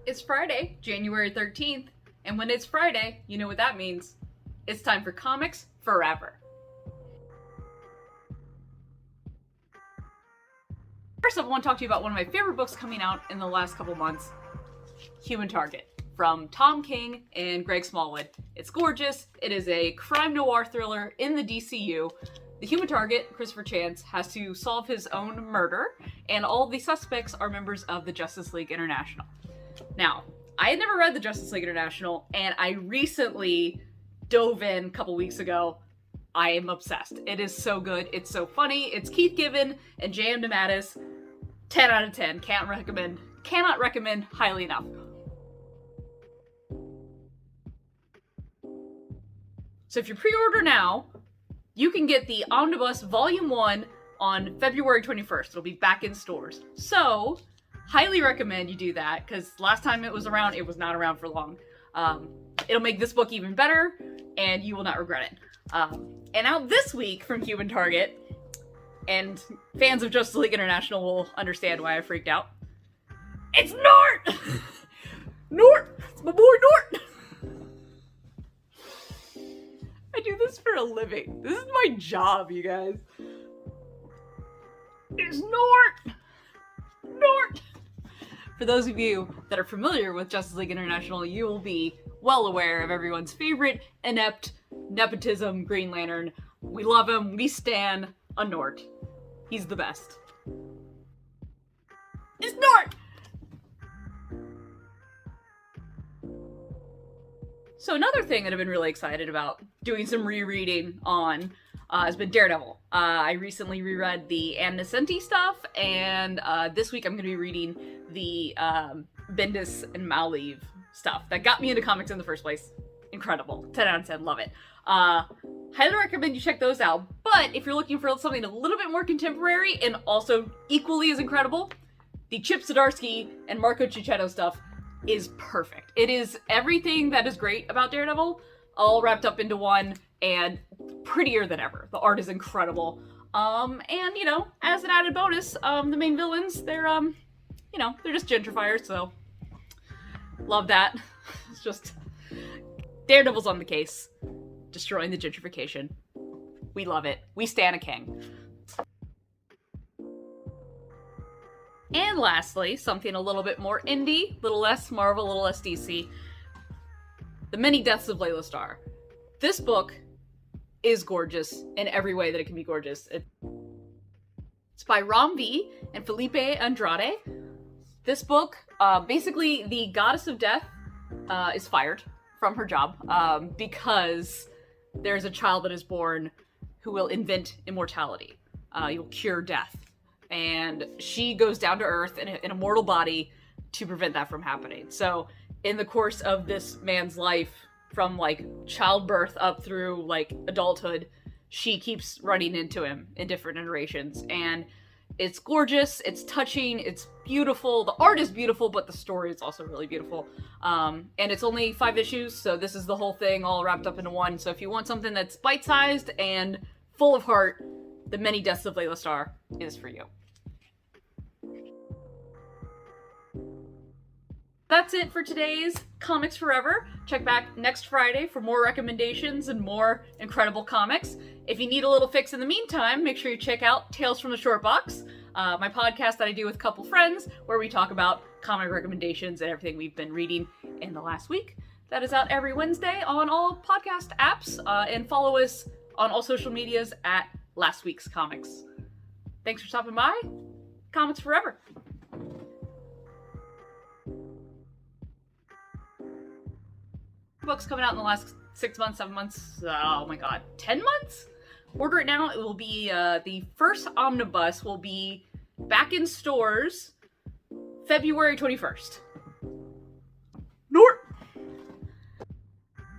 It's Friday, January 13th, and when it's Friday, you know what that means. It's time for Comics Forever. First up, I want to talk to you about one of my favorite books coming out in the last couple months, Human Target, from Tom King and Greg Smallwood. It's gorgeous. It is a crime noir thriller in the DCU. The Human Target, Christopher Chance, has to solve his own murder, and all of the suspects are members of the Justice League International. Now, I had never read the Justice League International, and I recently dove in a couple weeks ago. I am obsessed. It is so good. It's so funny. It's Keith Giffen and J.M. DeMatteis. 10 out of 10. Cannot recommend highly enough. So if you pre-order now, you can get the Omnibus Volume 1 on February 21st. It'll be back in stores. So, highly recommend you do that, because last time it was around, it was not around for long. It'll make this book even better, and you will not regret it. And out this week from Human Target, and fans of Justice League International will understand why I freaked out. It's GNORT! GNORT! It's my boy GNORT! I do this for a living. This is my job, you guys. It's GNORT! GNORT! For those of you that are familiar with Justice League International, you will be well aware of everyone's favorite inept nepotism Green Lantern. We love him. We stan a GNORT. He's the best. It's GNORT! So another thing that I've been really excited about doing some rereading on has been Daredevil. I recently reread the Ann Nesenti stuff, and this week I'm going to be reading the Bendis and Maliv stuff that got me into comics in the first place. Incredible. 10 out of 10. Love it. Highly recommend you check those out, but if you're looking for something a little bit more contemporary and also equally as incredible, the Chip Zdarsky and Marco Checchetto stuff is perfect. It is everything that is great about Daredevil, all wrapped up into one, and prettier than ever. The art is incredible. And, you know, as an added bonus, the main villains, they're just gentrifiers, so love that. It's just, Daredevil's on the case, destroying the gentrification. We love it. We stan a king. And lastly, something a little bit more indie, a little less Marvel, a little less DC. The Many Deaths of Layla Starr. This book is gorgeous in every way that it can be gorgeous. It's by Ram V and Felipe Andrade. This book, basically the goddess of death is fired from her job because there's a child that is born who will invent immortality. You'll cure death. And she goes down to Earth in a mortal body to prevent that from happening. So in the course of this man's life, from like childbirth up through like adulthood, she keeps running into him in different iterations. And it's gorgeous, it's touching, it's beautiful. The art is beautiful, but the story is also really beautiful. And it's only 5 issues, so this is the whole thing all wrapped up into one. So if you want something that's bite-sized and full of heart, The Many Deaths of Layla Starr is for you. That's it for today's Comics Forever. Check back next Friday for more recommendations and more incredible comics. If you need a little fix in the meantime, make sure you check out Tales from the Short Box, my podcast that I do with a couple friends, where we talk about comic recommendations and everything we've been reading in the last week. That is out every Wednesday on all podcast apps, and follow us on all social medias at Last Week's Comics. Thanks for stopping by. Comics Forever. Books coming out in the last 6 months, 7 months, oh my god, 10 months? Order it now. It will be, the first omnibus will be back in stores February 21st.